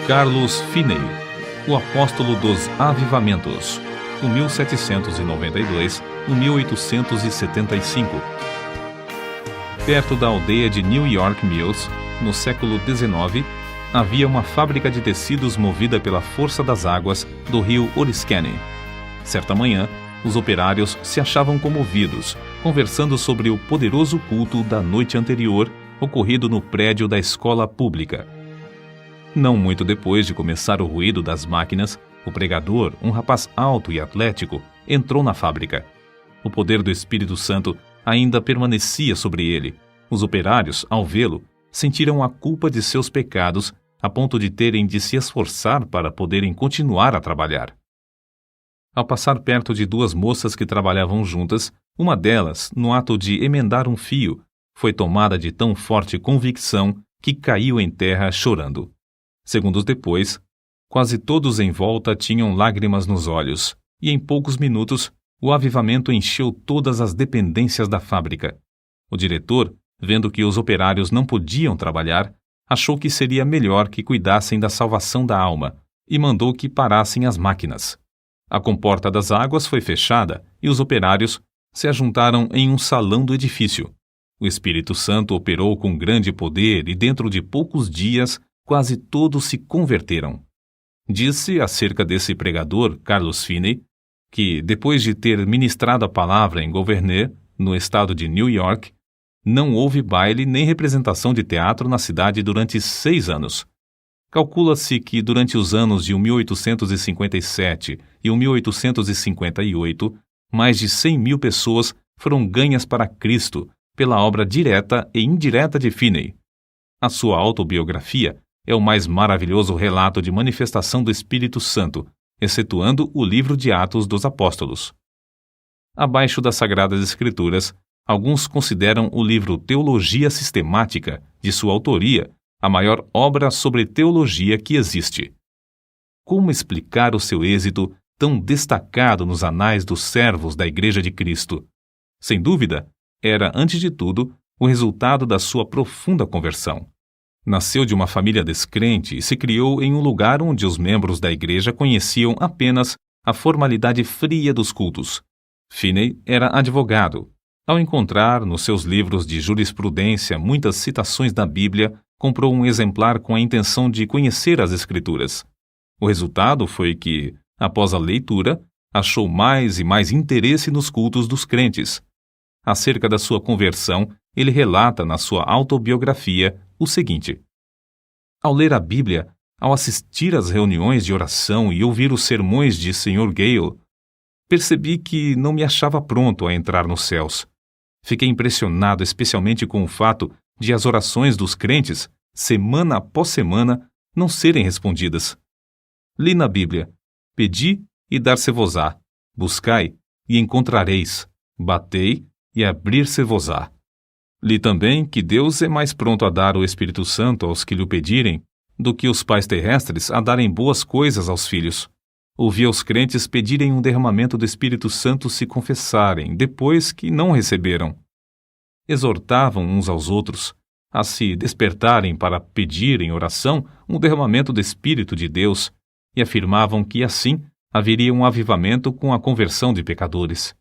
Carlos Finney, o apóstolo dos avivamentos, de 1792 a 1875. Perto da aldeia de New York Mills, no século XIX, havia uma fábrica de tecidos movida pela força das águas do rio Oriskany. Certa manhã, os operários se achavam comovidos, conversando sobre o poderoso culto da noite anterior, ocorrido no prédio da escola pública. Não muito depois de começar o ruído das máquinas, o pregador, um rapaz alto e atlético, entrou na fábrica. O poder do Espírito Santo ainda permanecia sobre ele. Os operários, ao vê-lo, sentiram a culpa de seus pecados a ponto de terem de se esforçar para poderem continuar a trabalhar. Ao passar perto de duas moças que trabalhavam juntas, uma delas, no ato de emendar um fio, foi tomada de tão forte convicção que caiu em terra chorando. Segundos depois, quase todos em volta tinham lágrimas nos olhos, e em poucos minutos o avivamento encheu todas as dependências da fábrica. O diretor, vendo que os operários não podiam trabalhar, achou que seria melhor que cuidassem da salvação da alma e mandou que parassem as máquinas. A comporta das águas foi fechada e os operários se ajuntaram em um salão do edifício. O Espírito Santo operou com grande poder e dentro de poucos dias quase todos se converteram. Disse acerca desse pregador, Carlos Finney, que, depois de ter ministrado a palavra em Gouverneur, no estado de New York, não houve baile nem representação de teatro na cidade durante 6 anos. Calcula-se que durante os anos de 1857 e 1858, mais de 100.000 pessoas foram ganhas para Cristo pela obra direta e indireta de Finney. A sua autobiografia é o mais maravilhoso relato de manifestação do Espírito Santo, excetuando o livro de Atos dos Apóstolos. Abaixo das Sagradas Escrituras, alguns consideram o livro Teologia Sistemática, de sua autoria, a maior obra sobre teologia que existe. Como explicar o seu êxito tão destacado nos anais dos servos da Igreja de Cristo? Sem dúvida, era, antes de tudo, o resultado da sua profunda conversão. Nasceu de uma família descrente e se criou em um lugar onde os membros da igreja conheciam apenas a formalidade fria dos cultos. Finney era advogado. Ao encontrar nos seus livros de jurisprudência muitas citações da Bíblia, comprou um exemplar com a intenção de conhecer as Escrituras. O resultado foi que, após a leitura, achou mais e mais interesse nos cultos dos crentes. Acerca da sua conversão, ele relata na sua autobiografia o seguinte: ao ler a Bíblia, ao assistir às reuniões de oração e ouvir os sermões de Sr. Gale, percebi que não me achava pronto a entrar nos céus. Fiquei impressionado especialmente com o fato de as orações dos crentes, semana após semana, não serem respondidas. Li na Bíblia: pedi e dar-se-vos-á, buscai e encontrareis, batei e abrir-se-vos-á. Li também que Deus é mais pronto a dar o Espírito Santo aos que lhe pedirem do que os pais terrestres a darem boas coisas aos filhos. Ouvi aos crentes pedirem um derramamento do Espírito Santo se confessarem, depois que não receberam. Exortavam uns aos outros a se despertarem para pedir em oração um derramamento do Espírito de Deus e afirmavam que assim haveria um avivamento com a conversão de pecadores.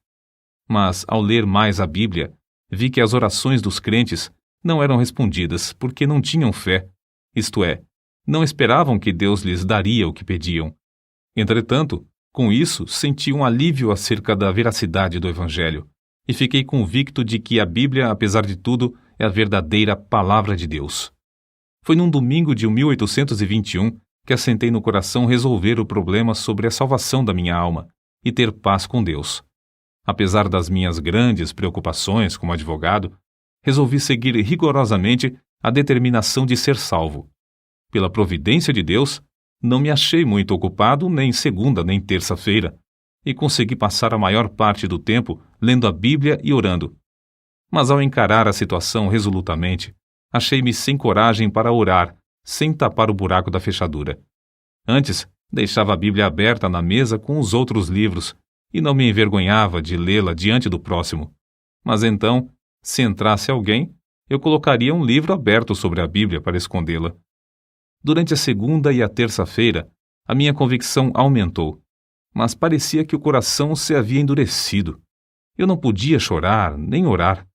Mas, ao ler mais a Bíblia, vi que as orações dos crentes não eram respondidas porque não tinham fé, isto é, não esperavam que Deus lhes daria o que pediam. Entretanto, com isso, senti um alívio acerca da veracidade do Evangelho e fiquei convicto de que a Bíblia, apesar de tudo, é a verdadeira Palavra de Deus. Foi num domingo de 1821 que assentei no coração resolver o problema sobre a salvação da minha alma e ter paz com Deus. Apesar das minhas grandes preocupações como advogado, resolvi seguir rigorosamente a determinação de ser salvo. Pela providência de Deus, não me achei muito ocupado nem segunda nem terça-feira, e consegui passar a maior parte do tempo lendo a Bíblia e orando. Mas ao encarar a situação resolutamente, achei-me sem coragem para orar, sem tapar o buraco da fechadura. Antes, deixava a Bíblia aberta na mesa com os outros livros, e não me envergonhava de lê-la diante do próximo. Mas então, se entrasse alguém, eu colocaria um livro aberto sobre a Bíblia para escondê-la. Durante a segunda e a terça-feira, a minha convicção aumentou, mas parecia que o coração se havia endurecido. Eu não podia chorar nem orar.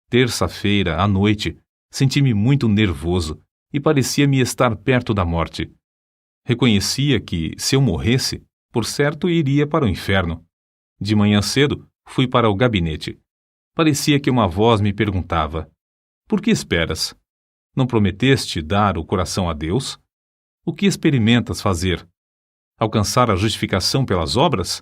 Terça-feira, à noite, senti-me muito nervoso e parecia-me estar perto da morte. Reconhecia que, se eu morresse, por certo iria para o inferno. De manhã cedo, fui para o gabinete. Parecia que uma voz me perguntava: por que esperas? Não prometeste dar o coração a Deus? O que experimentas fazer? Alcançar a justificação pelas obras?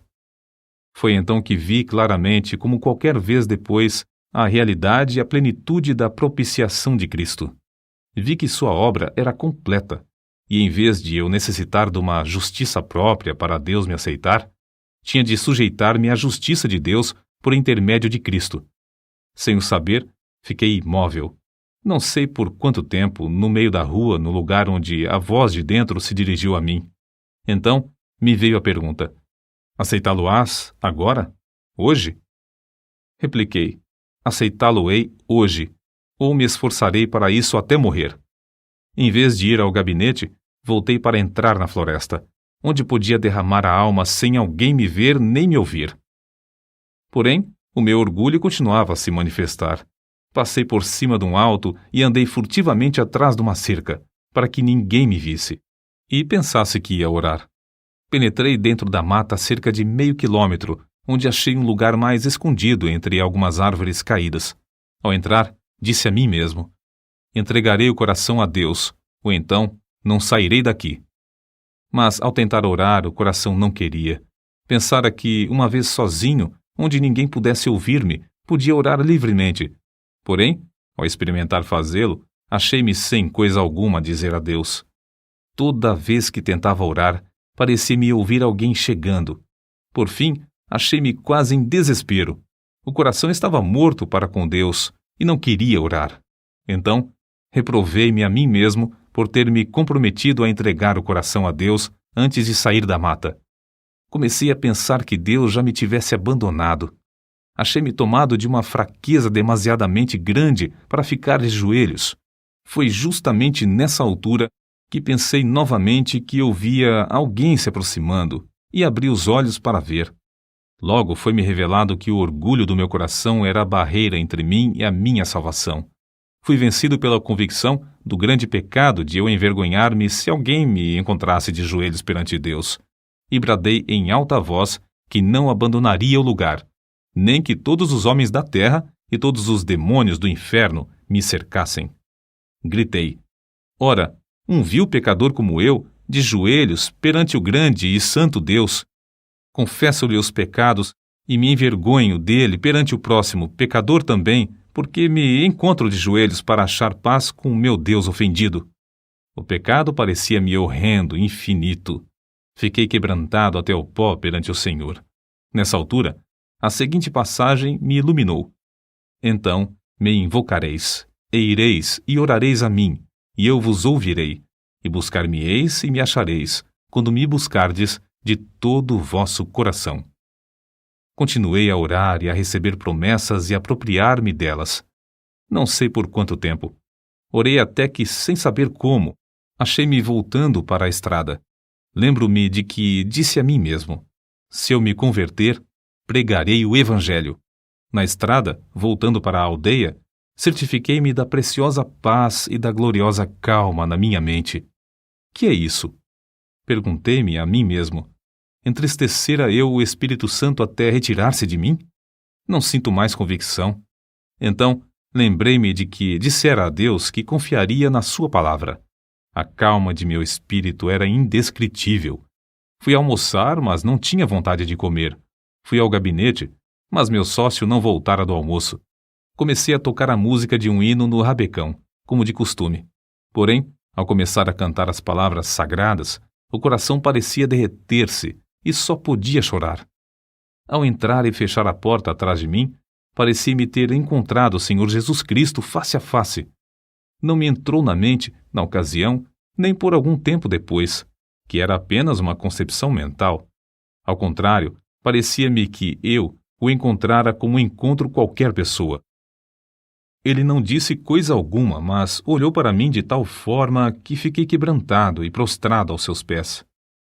Foi então que vi claramente, como qualquer vez depois, a realidade e a plenitude da propiciação de Cristo. Vi que sua obra era completa, e em vez de eu necessitar de uma justiça própria para Deus me aceitar, tinha de sujeitar-me à justiça de Deus por intermédio de Cristo. Sem o saber, fiquei imóvel. Não sei por quanto tempo, no meio da rua, no lugar onde a voz de dentro se dirigiu a mim. Então, me veio a pergunta: aceitá-lo-ás agora? Hoje? Repliquei: aceitá-lo-ei hoje, ou me esforçarei para isso até morrer. Em vez de ir ao gabinete, voltei para entrar na floresta, onde podia derramar a alma sem alguém me ver nem me ouvir. Porém, o meu orgulho continuava a se manifestar. Passei por cima de um alto e andei furtivamente atrás de uma cerca, para que ninguém me visse e pensasse que ia orar. Penetrei dentro da mata cerca de meio quilômetro, onde achei um lugar mais escondido entre algumas árvores caídas. Ao entrar, disse a mim mesmo: entregarei o coração a Deus, ou então não sairei daqui. Mas, ao tentar orar, o coração não queria. Pensara que, uma vez sozinho, onde ninguém pudesse ouvir-me, podia orar livremente. Porém, ao experimentar fazê-lo, achei-me sem coisa alguma a dizer a Deus. Toda vez que tentava orar, parecia-me ouvir alguém chegando. Por fim, achei-me quase em desespero. O coração estava morto para com Deus e não queria orar. Então, reprovei-me a mim mesmo por ter me comprometido a entregar o coração a Deus antes de sair da mata. Comecei a pensar que Deus já me tivesse abandonado. Achei-me tomado de uma fraqueza demasiadamente grande para ficar de joelhos. Foi justamente nessa altura que pensei novamente que eu via alguém se aproximando e abri os olhos para ver. Logo foi-me revelado que o orgulho do meu coração era a barreira entre mim e a minha salvação. Fui vencido pela convicção do grande pecado de eu envergonhar-me se alguém me encontrasse de joelhos perante Deus, e bradei em alta voz que não abandonaria o lugar, nem que todos os homens da terra e todos os demônios do inferno me cercassem. Gritei: ora, um vil pecador como eu, de joelhos perante o grande e santo Deus, confesso-lhe os pecados e me envergonho dele perante o próximo, pecador também, porque me encontro de joelhos para achar paz com o meu Deus ofendido. O pecado parecia-me horrendo, infinito. Fiquei quebrantado até o pó perante o Senhor. Nessa altura, a seguinte passagem me iluminou: então me invocareis, e ireis e orareis a mim, e eu vos ouvirei, e buscar-me-eis e me achareis, quando me buscardes de todo o vosso coração. Continuei a orar e a receber promessas e a apropriar-me delas. Não sei por quanto tempo. Orei até que, sem saber como, achei-me voltando para a estrada. Lembro-me de que disse a mim mesmo: se eu me converter, pregarei o Evangelho. Na estrada, voltando para a aldeia, certifiquei-me da preciosa paz e da gloriosa calma na minha mente. Que é isso? Perguntei-me a mim mesmo. Entristecera eu o Espírito Santo até retirar-se de mim? Não sinto mais convicção. Então, lembrei-me de que dissera a Deus que confiaria na sua palavra. A calma de meu espírito era indescritível. Fui almoçar, mas não tinha vontade de comer. Fui ao gabinete, mas meu sócio não voltara do almoço. Comecei a tocar a música de um hino no rabecão, como de costume. Porém, ao começar a cantar as palavras sagradas, o coração parecia derreter-se e só podia chorar. Ao entrar e fechar a porta atrás de mim, parecia-me ter encontrado o Senhor Jesus Cristo face a face. Não me entrou na mente, na ocasião, nem por algum tempo depois, que era apenas uma concepção mental. Ao contrário, parecia-me que eu o encontrara como encontro qualquer pessoa. Ele não disse coisa alguma, mas olhou para mim de tal forma que fiquei quebrantado e prostrado aos seus pés.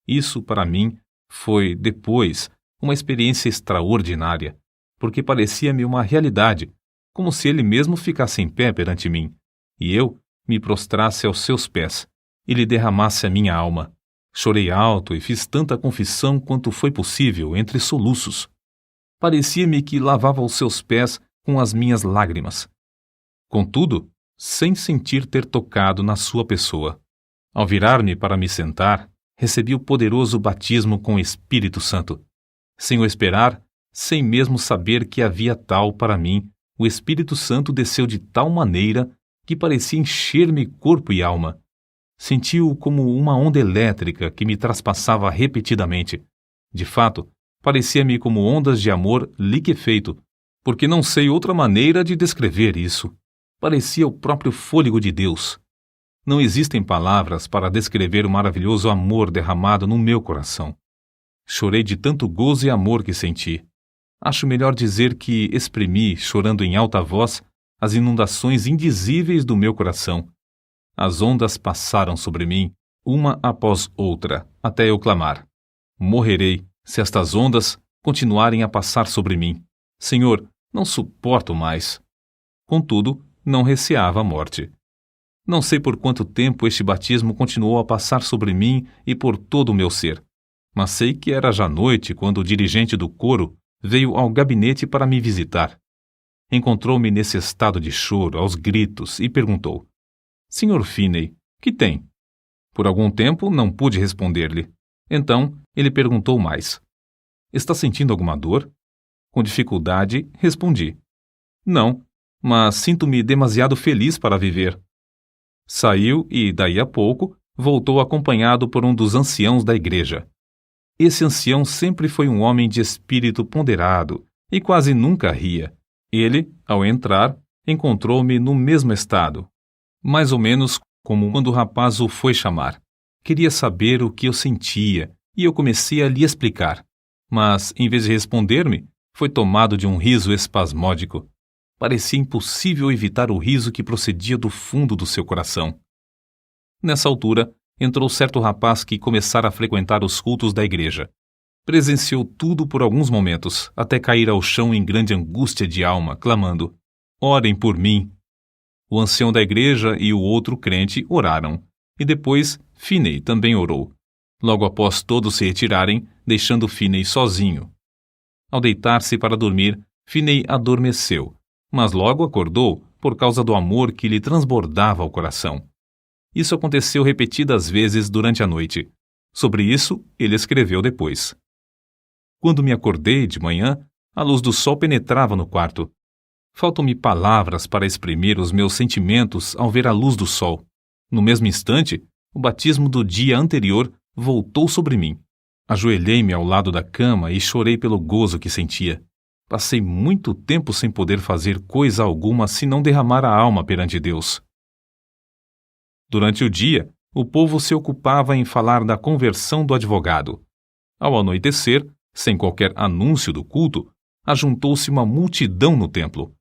Isso, para mim, foi, depois, uma experiência extraordinária, porque parecia-me uma realidade, como se ele mesmo ficasse em pé perante mim, e eu me prostrasse aos seus pés, e lhe derramasse a minha alma. Chorei alto e fiz tanta confissão quanto foi possível entre soluços. Parecia-me que lavava os seus pés com as minhas lágrimas. Contudo, sem sentir ter tocado na sua pessoa. Ao virar-me para me sentar, recebi o poderoso batismo com o Espírito Santo. Sem o esperar, sem mesmo saber que havia tal para mim, o Espírito Santo desceu de tal maneira que parecia encher-me corpo e alma. Senti-o como uma onda elétrica que me traspassava repetidamente. De fato, parecia-me como ondas de amor liquefeito, porque não sei outra maneira de descrever isso. Parecia o próprio fôlego de Deus. Não existem palavras para descrever o maravilhoso amor derramado no meu coração. Chorei de tanto gozo e amor que senti. Acho melhor dizer que exprimi, chorando em alta voz, as inundações indizíveis do meu coração. As ondas passaram sobre mim, uma após outra, até eu clamar: morrerei, se estas ondas continuarem a passar sobre mim. Senhor, não suporto mais. Contudo, não receava a morte. Não sei por quanto tempo este batismo continuou a passar sobre mim e por todo o meu ser, mas sei que era já noite quando o dirigente do coro veio ao gabinete para me visitar. Encontrou-me nesse estado de choro, aos gritos, e perguntou: Sr. Finney, que tem? Por algum tempo não pude responder-lhe. Então ele perguntou mais: Está sentindo alguma dor? Com dificuldade, respondi: Não, mas sinto-me demasiado feliz para viver. Saiu e, daí a pouco, voltou acompanhado por um dos anciãos da igreja. Esse ancião sempre foi um homem de espírito ponderado e quase nunca ria. Ele, ao entrar, encontrou-me no mesmo estado, mais ou menos como quando o rapaz o foi chamar. Queria saber o que eu sentia e eu comecei a lhe explicar, mas, em vez de responder-me, foi tomado de um riso espasmódico. Parecia impossível evitar o riso que procedia do fundo do seu coração. Nessa altura, entrou certo rapaz que começara a frequentar os cultos da igreja. Presenciou tudo por alguns momentos, até cair ao chão em grande angústia de alma, clamando: Orem por mim! O ancião da igreja e o outro crente oraram, e depois Finney também orou. Logo após todos se retirarem, deixando Finney sozinho. Ao deitar-se para dormir, Finney adormeceu, mas logo acordou por causa do amor que lhe transbordava ao coração. Isso aconteceu repetidas vezes durante a noite. Sobre isso, ele escreveu depois: Quando me acordei de manhã, a luz do sol penetrava no quarto. Faltam-me palavras para exprimir os meus sentimentos ao ver a luz do sol. No mesmo instante, o batismo do dia anterior voltou sobre mim. Ajoelhei-me ao lado da cama e chorei pelo gozo que sentia. Passei muito tempo sem poder fazer coisa alguma senão derramar a alma perante Deus. Durante o dia, o povo se ocupava em falar da conversão do advogado. Ao anoitecer, sem qualquer anúncio do culto, ajuntou-se uma multidão no templo.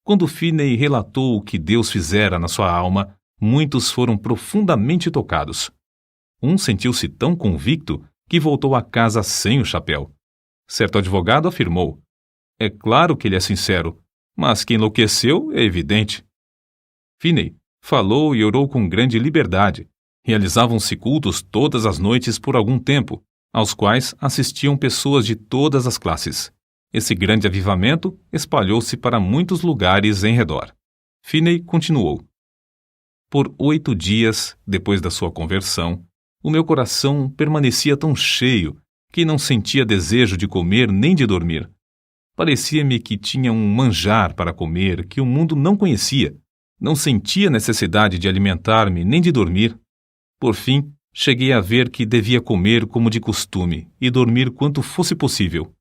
Quando Finney relatou o que Deus fizera na sua alma, muitos foram profundamente tocados. Um sentiu-se tão convicto que voltou a casa sem o chapéu. Certo advogado afirmou: É claro que ele é sincero, mas que enlouqueceu é evidente. Finney falou e orou com grande liberdade. Realizavam-se cultos todas as noites por algum tempo, aos quais assistiam pessoas de todas as classes. Esse grande avivamento espalhou-se para muitos lugares em redor. Finney continuou: Por 8 dias, depois da sua conversão, o meu coração permanecia tão cheio que não sentia desejo de comer nem de dormir. Parecia-me que tinha um manjar para comer que o mundo não conhecia. Não sentia necessidade de alimentar-me nem de dormir. Por fim, cheguei a ver que devia comer como de costume e dormir quanto fosse possível.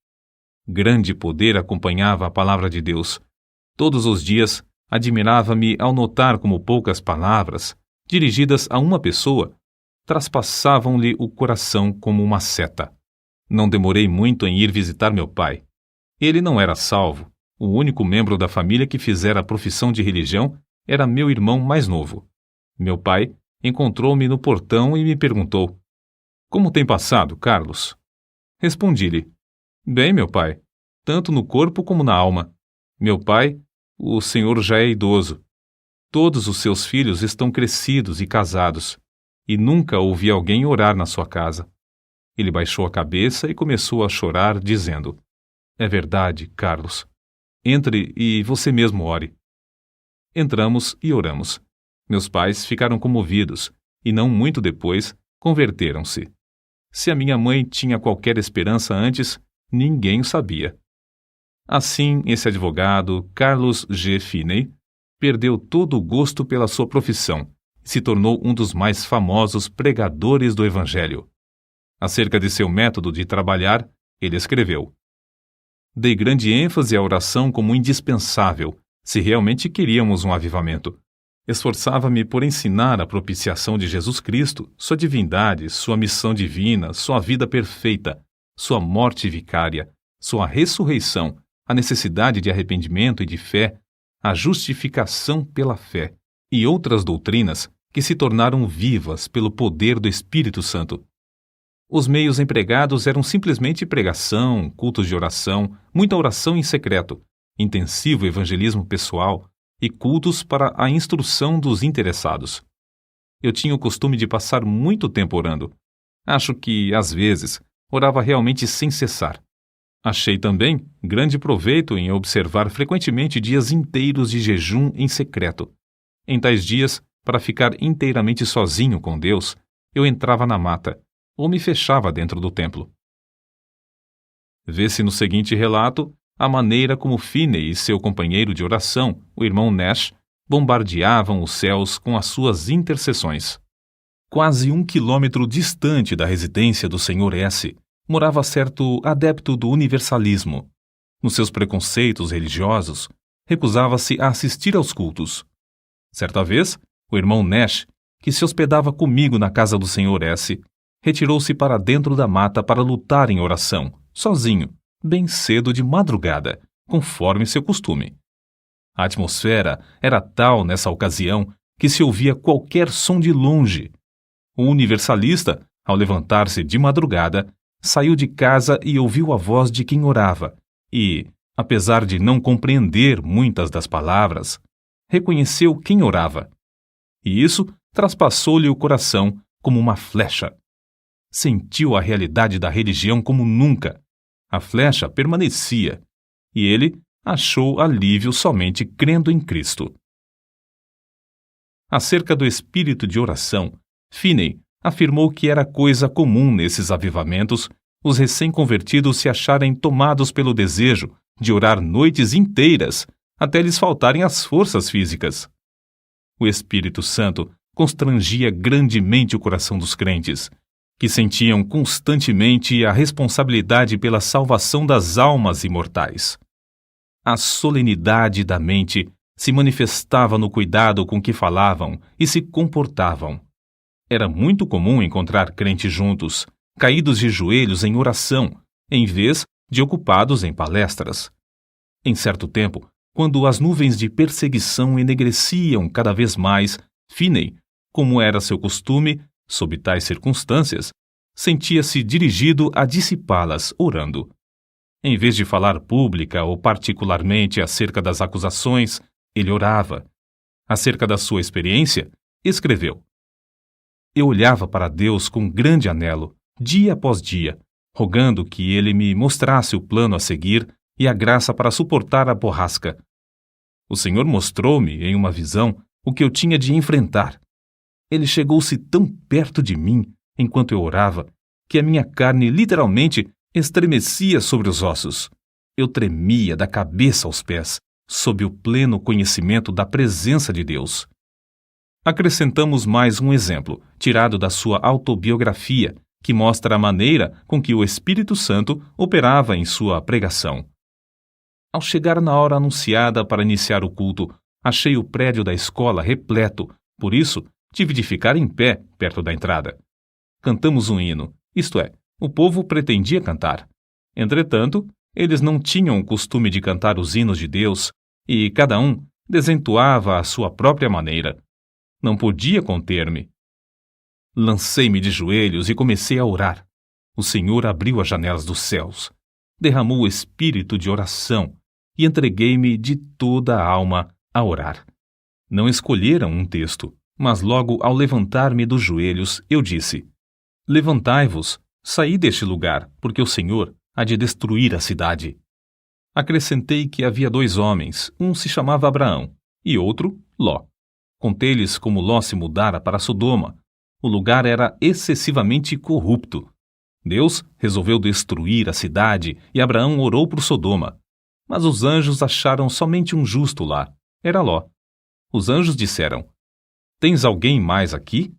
Grande poder acompanhava a palavra de Deus. Todos os dias, admirava-me ao notar como poucas palavras, dirigidas a uma pessoa, traspassavam-lhe o coração como uma seta. Não demorei muito em ir visitar meu pai. Ele não era salvo. O único membro da família que fizera a profissão de religião era meu irmão mais novo. Meu pai encontrou-me no portão e me perguntou: "Como tem passado, Carlos?" Respondi-lhe: "Bem, meu pai, tanto no corpo como na alma. Meu pai, o senhor já é idoso. Todos os seus filhos estão crescidos e casados, e nunca ouvi alguém orar na sua casa." Ele baixou a cabeça e começou a chorar, dizendo: "É verdade, Carlos. Entre e você mesmo ore." Entramos e oramos. Meus pais ficaram comovidos e, não muito depois, converteram-se. Se a minha mãe tinha qualquer esperança antes, ninguém o sabia. Assim, esse advogado, Carlos G. Finney, perdeu todo o gosto pela sua profissão e se tornou um dos mais famosos pregadores do Evangelho. Acerca de seu método de trabalhar, ele escreveu: "Dei grande ênfase à oração como indispensável, se realmente queríamos um avivamento. Esforçava-me por ensinar a propiciação de Jesus Cristo, sua divindade, sua missão divina, sua vida perfeita, sua morte vicária, sua ressurreição, a necessidade de arrependimento e de fé, a justificação pela fé e outras doutrinas que se tornaram vivas pelo poder do Espírito Santo. Os meios empregados eram simplesmente pregação, cultos de oração, muita oração em secreto, intensivo evangelismo pessoal e cultos para a instrução dos interessados. Eu tinha o costume de passar muito tempo orando. Acho que, às vezes, orava realmente sem cessar. Achei também grande proveito em observar frequentemente dias inteiros de jejum em secreto. Em tais dias, para ficar inteiramente sozinho com Deus, eu entrava na mata ou me fechava dentro do templo. Vê-se no seguinte relato a maneira como Finney e seu companheiro de oração, o irmão Nash, bombardeavam os céus com as suas intercessões. Quase 1 quilômetro distante da residência do Sr. S., morava certo adepto do universalismo. Nos seus preconceitos religiosos, recusava-se a assistir aos cultos. Certa vez, o irmão Nash, que se hospedava comigo na casa do Sr. S., retirou-se para dentro da mata para lutar em oração, sozinho, bem cedo de madrugada, conforme seu costume. A atmosfera era tal nessa ocasião que se ouvia qualquer som de longe. O universalista, ao levantar-se de madrugada, saiu de casa e ouviu a voz de quem orava e, apesar de não compreender muitas das palavras, reconheceu quem orava. E isso traspassou-lhe o coração como uma flecha. Sentiu a realidade da religião como nunca. A flecha permanecia, e ele achou alívio somente crendo em Cristo. Acerca do espírito de oração, Finney afirmou que era coisa comum nesses avivamentos os recém-convertidos se acharem tomados pelo desejo de orar noites inteiras até lhes faltarem as forças físicas. O Espírito Santo constrangia grandemente o coração dos crentes, que sentiam constantemente a responsabilidade pela salvação das almas imortais. A solenidade da mente se manifestava no cuidado com que falavam e se comportavam. Era muito comum encontrar crentes juntos, caídos de joelhos em oração, em vez de ocupados em palestras. Em certo tempo, quando as nuvens de perseguição enegreciam cada vez mais, Finney, como era seu costume, sob tais circunstâncias, sentia-se dirigido a dissipá-las orando. Em vez de falar pública ou particularmente acerca das acusações, ele orava. Acerca da sua experiência, escreveu: "Eu olhava para Deus com grande anelo, dia após dia, rogando que Ele me mostrasse o plano a seguir e a graça para suportar a borrasca. O Senhor mostrou-me, em uma visão, o que eu tinha de enfrentar. Ele chegou-se tão perto de mim, enquanto eu orava, que a minha carne literalmente estremecia sobre os ossos. Eu tremia da cabeça aos pés, sob o pleno conhecimento da presença de Deus." Acrescentamos mais um exemplo, tirado da sua autobiografia, que mostra a maneira com que o Espírito Santo operava em sua pregação. Ao chegar na hora anunciada para iniciar o culto, achei o prédio da escola repleto, por isso tive de ficar em pé perto da entrada. Cantamos um hino, isto é, o povo pretendia cantar. Entretanto, Eles não tinham o costume de cantar os hinos de Deus e cada um desentoava à sua própria maneira. Não podia conter-me. Lancei-me de joelhos e comecei a orar. O Senhor abriu as janelas dos céus, derramou o espírito de oração e entreguei-me de toda a alma a orar. Não escolheram um texto, mas logo ao levantar-me dos joelhos, eu disse: Levantai-vos, saí deste lugar, porque o Senhor há de destruir a cidade. Acrescentei que havia 2 homens, um se chamava Abraão e outro Ló. Contei-lhes como Ló se mudara para Sodoma. O lugar era excessivamente corrupto. Deus resolveu destruir a cidade e Abraão orou por Sodoma. Mas os anjos acharam somente um justo lá. Era Ló. Os anjos disseram: Tens alguém mais aqui?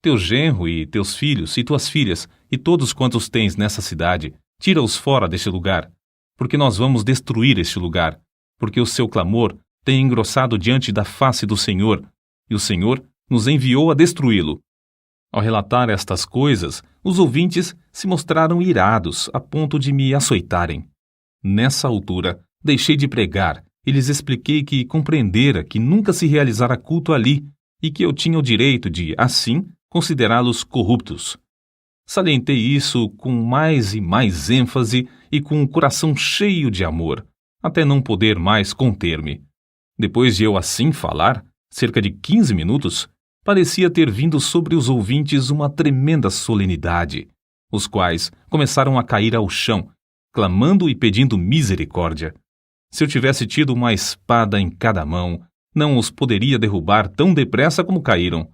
Teu genro e teus filhos e tuas filhas e todos quantos tens nessa cidade, tira-os fora deste lugar, porque nós vamos destruir este lugar, porque o seu clamor tem engrossado diante da face do Senhor, e o Senhor nos enviou a destruí-lo. Ao relatar estas coisas, os ouvintes se mostraram irados a ponto de me açoitarem. Nessa altura, deixei de pregar e lhes expliquei que compreendera que nunca se realizara culto ali e que eu tinha o direito de, assim, considerá-los corruptos. Salientei isso com mais e mais ênfase e com o coração cheio de amor, até não poder mais conter-me. Depois de eu assim falar, cerca de 15 minutos, parecia ter vindo sobre os ouvintes uma tremenda solenidade, os quais começaram a cair ao chão, clamando e pedindo misericórdia. Se eu tivesse tido uma espada em cada mão, não os poderia derrubar tão depressa como caíram.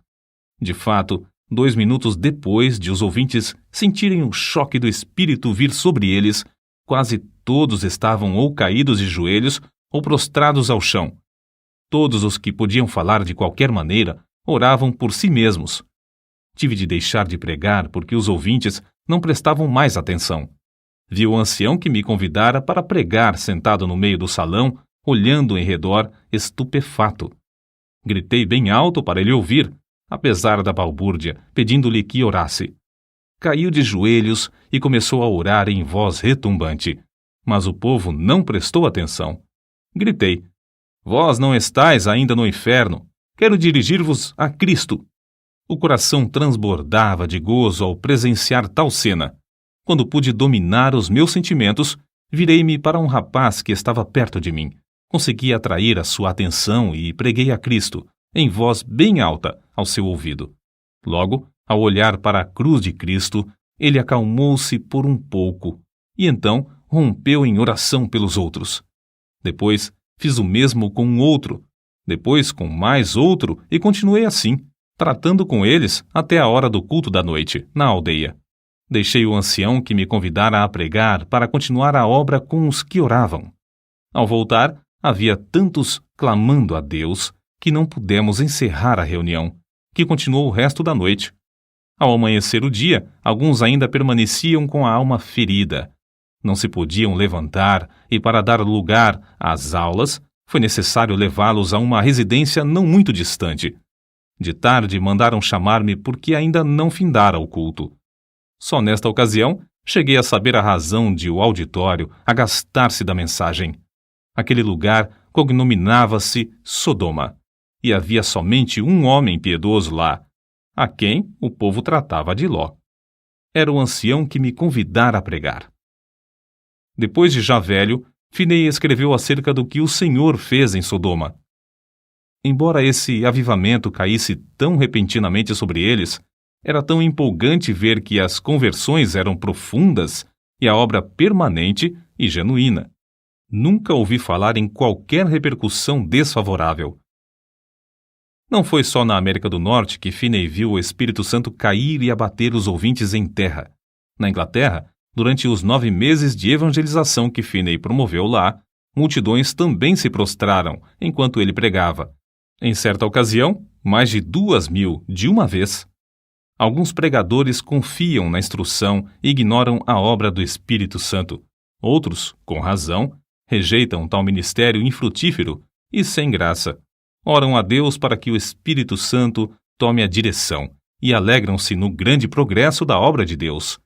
De fato, 2 minutos depois de os ouvintes sentirem o choque do espírito vir sobre eles, quase todos estavam ou caídos de joelhos ou prostrados ao chão. Todos os que podiam falar de qualquer maneira oravam por si mesmos. Tive de deixar de pregar porque os ouvintes não prestavam mais atenção. Vi o ancião que me convidara para pregar sentado no meio do salão, olhando em redor, estupefato. Gritei bem alto para ele ouvir, apesar da balbúrdia, pedindo-lhe que orasse. Caiu de joelhos e começou a orar em voz retumbante, mas o povo não prestou atenção. Gritei: Vós não estáis ainda no inferno. Quero dirigir-vos a Cristo. O coração transbordava de gozo ao presenciar tal cena. Quando pude dominar os meus sentimentos, virei-me para um rapaz que estava perto de mim. Consegui atrair a sua atenção e preguei a Cristo, em voz bem alta, ao seu ouvido. Logo, ao olhar para a cruz de Cristo, ele acalmou-se por um pouco e então rompeu em oração pelos outros. Depois, fiz o mesmo com um outro, depois com mais outro e continuei assim, tratando com eles até a hora do culto da noite, na aldeia. Deixei o ancião que me convidara a pregar para continuar a obra com os que oravam. Ao voltar, havia tantos clamando a Deus que não pudemos encerrar a reunião, que continuou o resto da noite. Ao amanhecer o dia, alguns ainda permaneciam com a alma ferida. Não se podiam levantar e, para dar lugar às aulas, foi necessário levá-los a uma residência não muito distante. De tarde mandaram chamar-me porque ainda não findara o culto. Só nesta ocasião cheguei a saber a razão de o auditório agastar-se da mensagem. Aquele lugar cognominava-se Sodoma, e havia somente um homem piedoso lá, a quem o povo tratava de Ló. Era o ancião que me convidara a pregar. Depois de já velho, Finney escreveu acerca do que o Senhor fez em Sodoma. Embora esse avivamento caísse tão repentinamente sobre eles, era tão empolgante ver que as conversões eram profundas e a obra permanente e genuína. Nunca ouvi falar em qualquer repercussão desfavorável. Não foi só na América do Norte que Finney viu o Espírito Santo cair e abater os ouvintes em terra. Na Inglaterra, durante os 9 meses de evangelização que Finney promoveu lá, multidões também se prostraram enquanto ele pregava. Em certa ocasião, mais de 2.000 de uma vez. Alguns pregadores confiam na instrução e ignoram a obra do Espírito Santo. Outros, com razão, rejeitam tal ministério infrutífero e sem graça. Oram a Deus para que o Espírito Santo tome a direção e alegram-se no grande progresso da obra de Deus.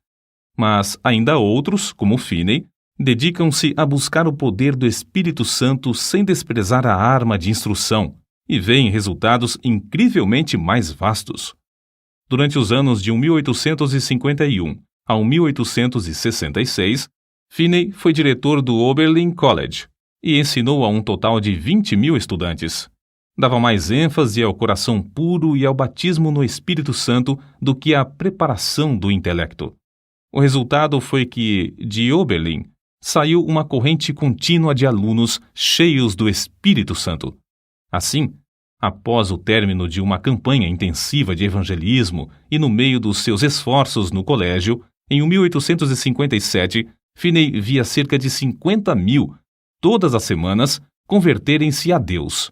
Mas ainda outros, como Finney, Dedicam-se a buscar o poder do Espírito Santo sem desprezar a arma de instrução e veem resultados incrivelmente mais vastos. Durante os anos de 1851 a 1866, Finney foi diretor do Oberlin College e ensinou a um total de 20.000 estudantes. Dava mais ênfase ao coração puro e ao batismo no Espírito Santo do que à preparação do intelecto. O resultado foi que, de Oberlin, saiu uma corrente contínua de alunos cheios do Espírito Santo. Assim, após o término de uma campanha intensiva de evangelismo e no meio dos seus esforços no colégio, em 1857, Finney via cerca de 50.000, todas as semanas, converterem-se a Deus.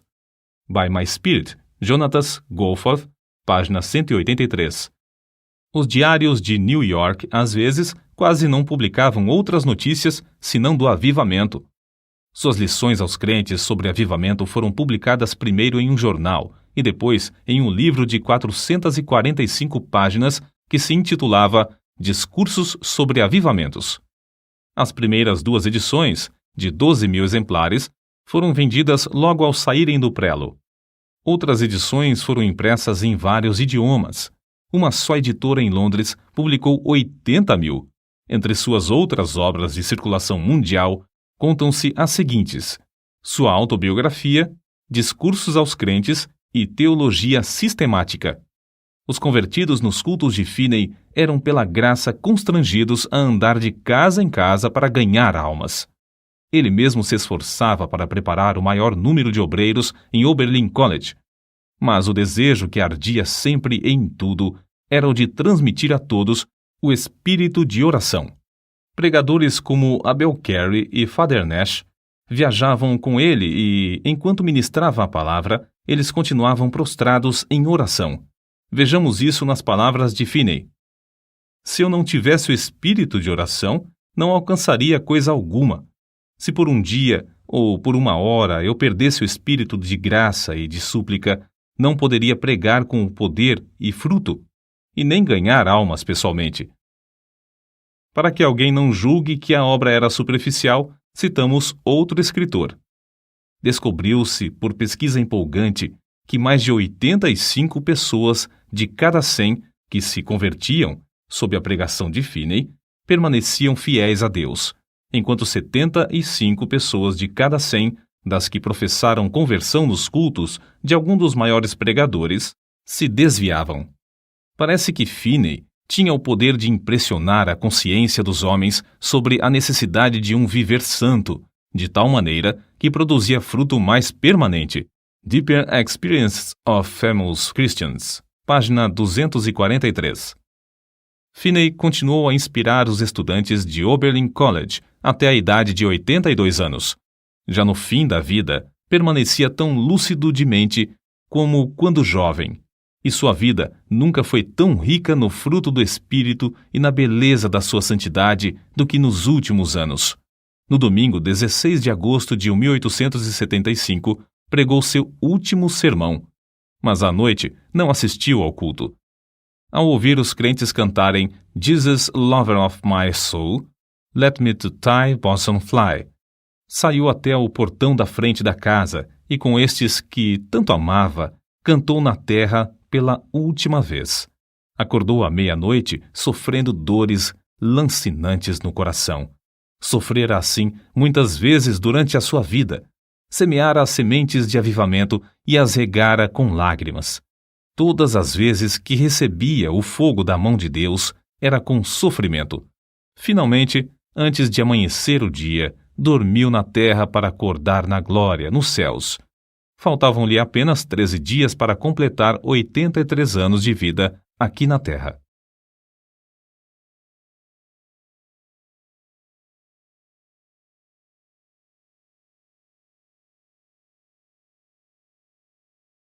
By My Spirit, Jonathan Goforth, página 183. Os diários de New York, às vezes, quase não publicavam outras notícias senão do avivamento. Suas lições aos crentes sobre avivamento foram publicadas primeiro em um jornal e depois em um livro de 445 páginas que se intitulava Discursos sobre Avivamentos. As primeiras 2 edições, de 12.000 exemplares, foram vendidas logo ao saírem do prelo. Outras edições foram impressas em vários idiomas. Uma só editora em Londres publicou 80.000. Entre suas outras obras de circulação mundial, contam-se as seguintes: sua autobiografia, Discursos aos Crentes e Teologia Sistemática. Os convertidos nos cultos de Finney eram pela graça constrangidos a andar de casa em casa para ganhar almas. Ele mesmo se esforçava para preparar o maior número de obreiros em Oberlin College, mas o desejo que ardia sempre em tudo era o de transmitir a todos o espírito de oração. Pregadores como Abel Carey e Father Nash viajavam com ele e, enquanto ministrava a palavra, eles continuavam prostrados em oração. Vejamos isso nas palavras de Finney. Se eu não tivesse o espírito de oração, não alcançaria coisa alguma. Se por um dia ou por uma hora eu perdesse o espírito de graça e de súplica, não poderia pregar com poder e fruto, e nem ganhar almas pessoalmente. Para que alguém não julgue que a obra era superficial, citamos outro escritor. Descobriu-se, por pesquisa empolgante, que mais de 85 pessoas de cada 100 que se convertiam sob a pregação de Finney permaneciam fiéis a Deus, enquanto 75 pessoas de cada 100 das que professaram conversão nos cultos de algum dos maiores pregadores se desviavam. Parece que Finney tinha o poder de impressionar a consciência dos homens sobre a necessidade de um viver santo, de tal maneira que produzia fruto mais permanente. Deeper Experiences of Famous Christians, página 243. Finney continuou a inspirar os estudantes de Oberlin College até a idade de 82 anos. Já no fim da vida, permanecia tão lúcido de mente como quando jovem, e sua vida nunca foi tão rica no fruto do Espírito e na beleza da sua santidade do que nos últimos anos. No domingo 16 de agosto de 1875, pregou seu último sermão, mas à noite não assistiu ao culto. Ao ouvir os crentes cantarem Jesus, Lover of My Soul, Let Me to Thy Bosom Fly, saiu até o portão da frente da casa e com estes que tanto amava, cantou na terra pela última vez. Acordou à meia-noite sofrendo dores lancinantes no coração. Sofrera assim muitas vezes durante a sua vida. Semeara as sementes de avivamento e as regara com lágrimas. Todas as vezes que recebia o fogo da mão de Deus, era com sofrimento. Finalmente, antes de amanhecer o dia, dormiu na terra para acordar na glória, nos céus. Faltavam-lhe apenas 13 dias para completar 83 anos de vida aqui na terra.